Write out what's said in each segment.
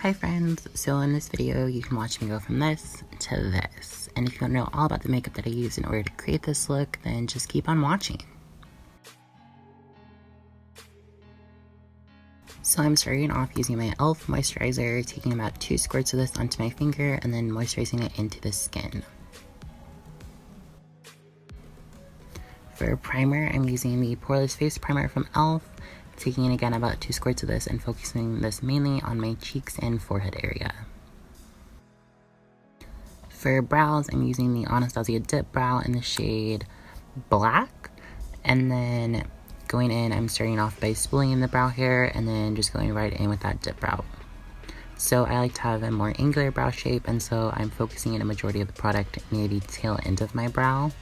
Hi friends, so in this video you can watch me go from this to this, and if you want to know all about the makeup that I use in order to create this look, then just keep on watching. So I'm starting off using my e.l.f. moisturizer, taking about 2 squirts of this onto my finger and then moisturizing it into the skin. For primer, I'm using the poreless face primer from e.l.f., taking again about 2 squirts of this and focusing this mainly on my cheeks and forehead area. For brows, I'm using the Anastasia Dip Brow in the shade Black, and then going in, I'm starting off by spooling the brow hair and then just going right in with that dip brow. So I like to have a more angular brow shape, and so I'm focusing in a majority of the product near the tail end of my brow.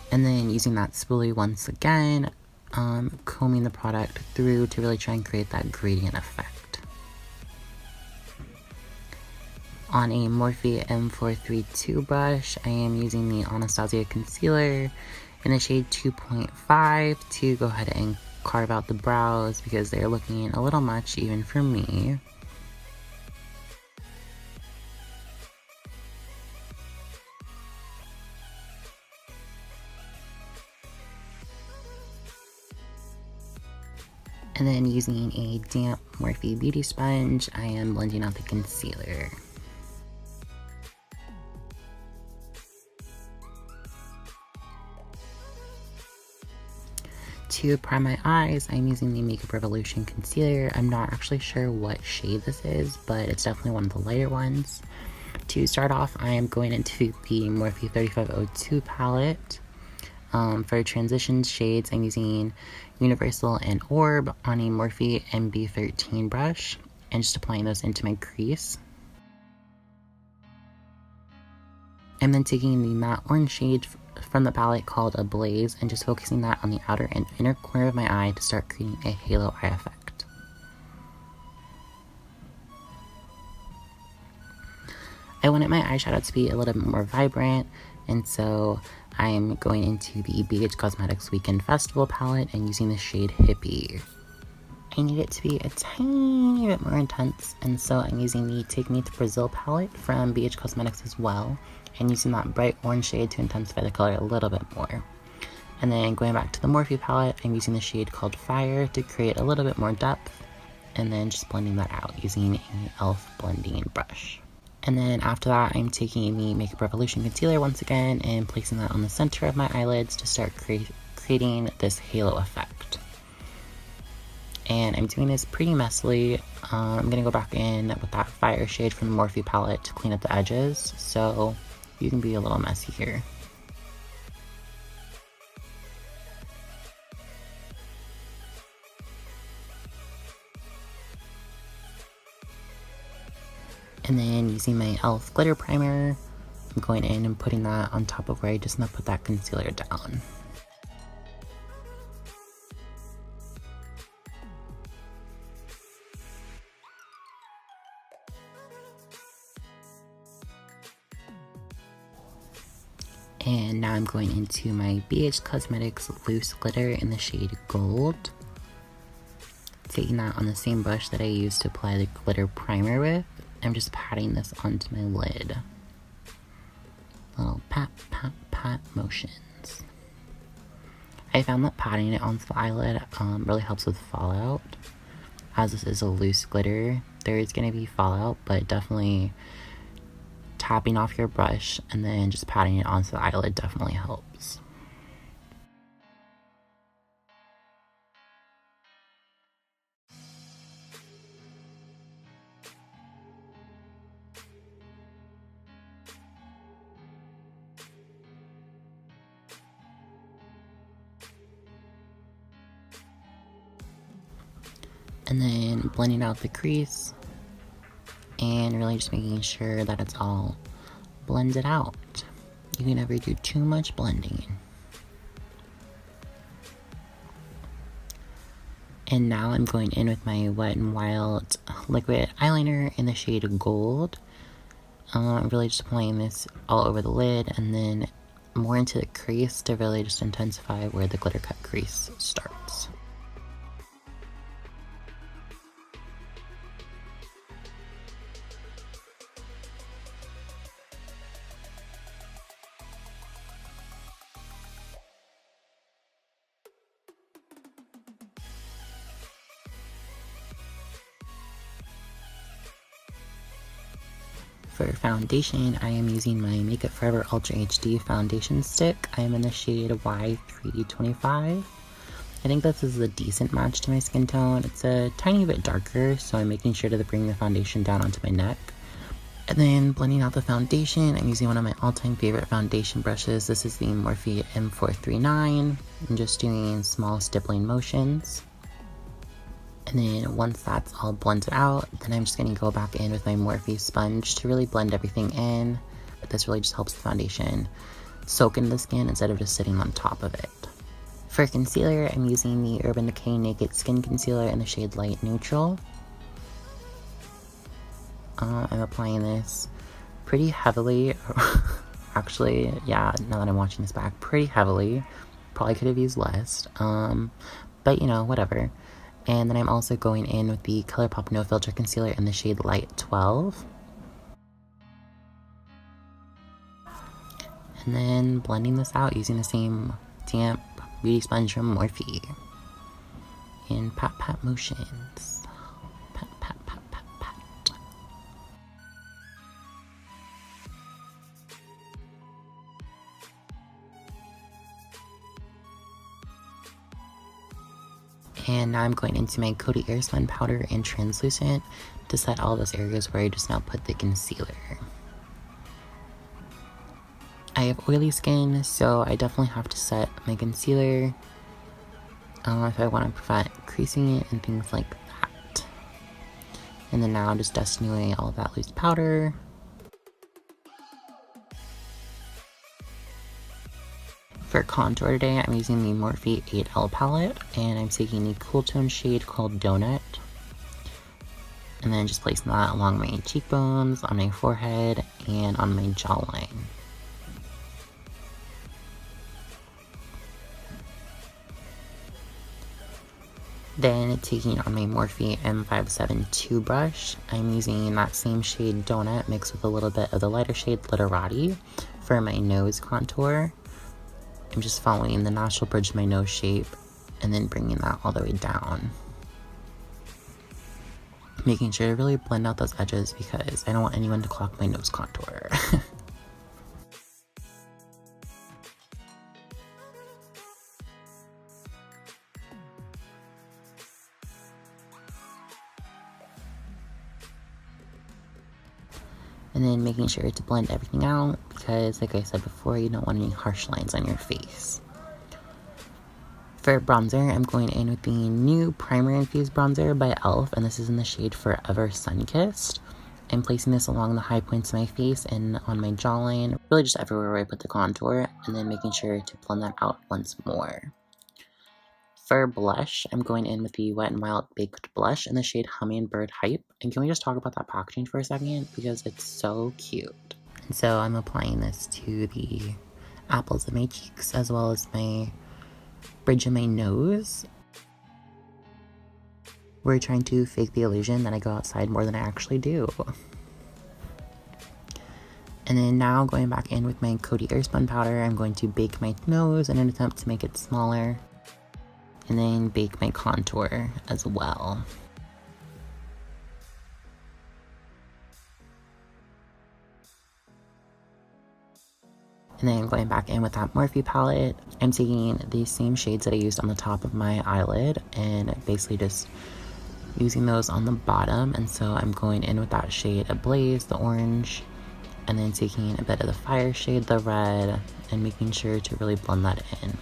And then using that spoolie once again, combing the product through to really try and create that gradient effect. On a Morphe M432 brush, I am using the Anastasia concealer in the shade 2.5 to go ahead and carve out the brows because they're looking a little much even for me. And then using a damp Morphe beauty sponge, I am blending out the concealer. To prime my eyes, I'm using the Makeup Revolution concealer. I'm not actually sure what shade this is, but it's definitely one of the lighter ones. To start off, I am going into the Morphe 3502 palette. For transition shades, I'm using Universal and Orb on a Morphe MB13 brush and just applying those into my crease. I'm then taking the matte orange shade from the palette called Ablaze and just focusing that on the outer and inner corner of my eye to start creating a halo eye effect. I wanted my eyeshadow to be a little bit more vibrant, and so I'm going into the BH Cosmetics Weekend Festival palette and using the shade Hippie. I need it to be a tiny bit more intense, and so I'm using the Take Me to Brazil palette from BH Cosmetics as well, and using that bright orange shade to intensify the color a little bit more. And then going back to the Morphe palette, I'm using the shade called Fire to create a little bit more depth, and then just blending that out using an e.l.f. blending brush. And then after that, I'm taking the Makeup Revolution concealer once again and placing that on the center of my eyelids to start creating this halo effect. And I'm doing this pretty messily. I'm going to go back in with that Fire shade from the Morphe palette to clean up the edges, so you can be a little messy here. And then using my e.l.f. glitter primer, I'm going in and putting that on top of where I just now put that concealer down. And now I'm going into my BH Cosmetics loose glitter in the shade Gold. Taking that on the same brush that I used to apply the glitter primer with. I'm just patting this onto my lid. Little pat, pat, pat motions. I found that patting it onto the eyelid really helps with fallout. As this is a loose glitter, there is going to be fallout, but definitely tapping off your brush and then just patting it onto the eyelid definitely helps. And then blending out the crease and really just making sure that it's all blended out. You can never do too much blending. And now I'm going in with my Wet n Wild liquid eyeliner in the shade Gold. I'm really just applying this all over the lid and then more into the crease to really just intensify where the glitter cut crease starts. For foundation, I am using my Makeup Forever Ultra HD foundation stick. I am in the shade Y325. I think this is a decent match to my skin tone. It's a tiny bit darker, so I'm making sure to bring the foundation down onto my neck. And then blending out the foundation, I'm using one of my all-time favorite foundation brushes. This is the Morphe M439. I'm just doing small stippling motions. And then once that's all blended out, then I'm just going to go back in with my Morphe sponge to really blend everything in. But this really just helps the foundation soak into the skin instead of just sitting on top of it. For concealer, I'm using the Urban Decay Naked Skin Concealer in the shade Light Neutral. I'm applying this pretty heavily. Actually, yeah, now that I'm watching this back, pretty heavily. Probably could have used less, but you know, whatever. And then I'm also going in with the ColourPop No Filter Concealer in the shade Light 12. And then blending this out using the same damp beauty sponge from Morphe. In pat pat motions. Pat pat pat pat pat. And now I'm going into my Coty Airspun powder and translucent to set all those areas where I just now put the concealer. I have oily skin, so I definitely have to set my concealer if I want to prevent creasing and things like that. And then now I'm just dusting away all that loose powder. For contour today, I'm using the Morphe 8L palette, and I'm taking the cool tone shade called Donut. And then just placing that along my cheekbones, on my forehead, and on my jawline. Then taking on my Morphe M572 brush, I'm using that same shade Donut mixed with a little bit of the lighter shade Literati for my nose contour. I'm just following the natural bridge of my nose shape and then bringing that all the way down. Making sure to really blend out those edges because I don't want anyone to clock my nose contour. And then making sure to blend everything out because, like I said before, you don't want any harsh lines on your face. For bronzer, I'm going in with the new Primer Infused Bronzer by e.l.f. and this is in the shade Forever Sunkissed. I'm placing this along the high points of my face and on my jawline, really just everywhere where I put the contour, and then making sure to blend that out once more. For blush, I'm going in with the Wet n Wild Baked Blush in the shade Hummingbird Hype. And can we just talk about that packaging for a second? Because it's so cute. And so I'm applying this to the apples of my cheeks as well as my bridge of my nose. We're trying to fake the illusion that I go outside more than I actually do. And then now going back in with my Coty Airspun powder, I'm going to bake my nose in an attempt to make it smaller. And then bake my contour as well. And then going back in with that Morphe palette, I'm taking these same shades that I used on the top of my eyelid and basically just using those on the bottom. And so I'm going in with that shade Ablaze, the orange, and then taking a bit of the fire shade, the red, and making sure to really blend that in.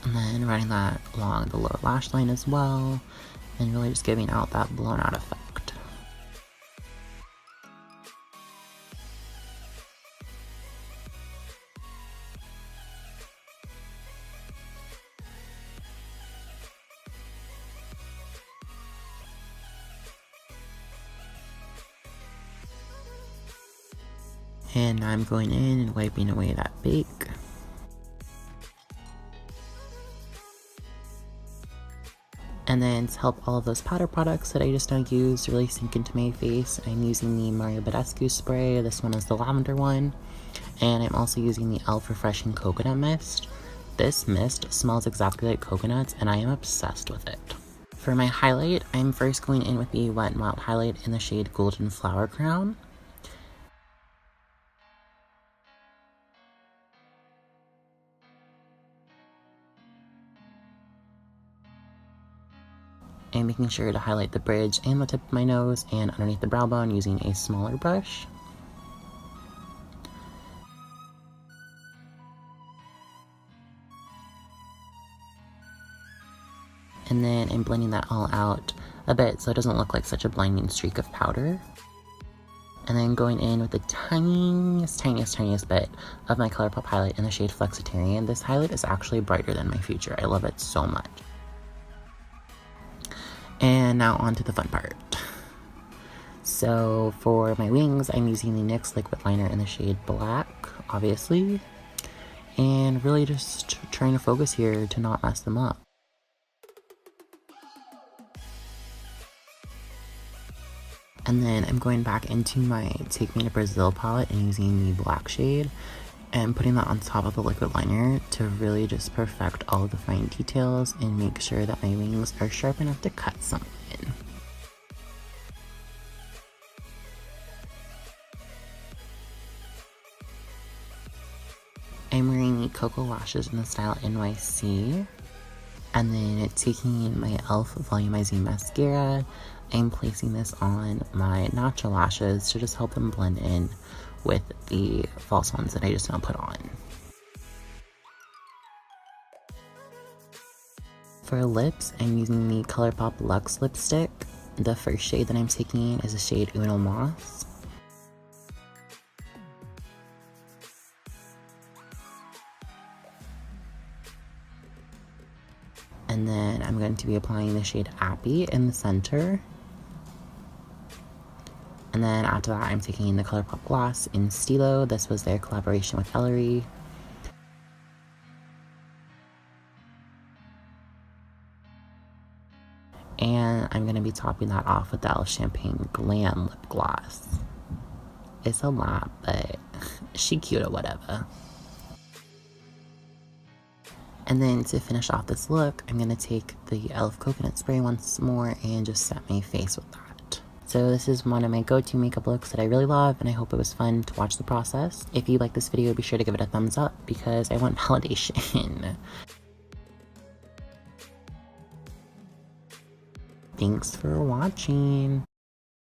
And then running that along the lower lash line as well, and really just giving out that blown out effect. And I'm going in and wiping away that bake. And then to help all of those powder products that I just now used really sink into my face, I'm using the badescu spray. This one is the lavender one. And I'm also using the e.l.f. Refreshing Coconut Mist. This mist smells exactly like coconuts, and I am obsessed with it. For my highlight, I'm first going in with the Wet n Wild highlight in the shade Golden Flower Crown. And making sure to highlight the bridge and the tip of my nose and underneath the brow bone using a smaller brush. And then I'm blending that all out a bit so it doesn't look like such a blinding streak of powder. And then going in with the tiniest bit of my ColourPop highlight in the shade Flexitarian. This highlight is actually brighter than my Future. I love it so much. And now on to the fun part. So for my wings, I'm using the NYX liquid liner in the shade Black, obviously. And really just trying to focus here to not mess them up. And then I'm going back into my Take Me to Brazil palette and using the black shade and putting that on top of the liquid liner to really just perfect all of the fine details and make sure that my wings are sharp enough to cut something. I'm wearing the Koko lashes in the style NYC. And then taking my e.l.f. volumizing mascara, I'm placing this on my natural lashes to just help them blend in with the false ones that I just now put on. For lips, I'm using the ColourPop Luxe lipstick. The first shade that I'm taking is the shade Uno Moss. And then I'm going to be applying the shade Appy in the center. And then after that, I'm taking the ColourPop Gloss in Steelo. This was their collaboration with Ellery. And I'm going to be topping that off with the e.l.f. Champagne Glam Lip Gloss. It's a lot, but she cute or whatever. And then to finish off this look, I'm going to take the e.l.f. Coconut Spray once more and just set my face with that. So this is one of my go-to makeup looks that I really love, and I hope it was fun to watch the process. If you like this video, be sure to give it a thumbs up because I want validation. Thanks for watching.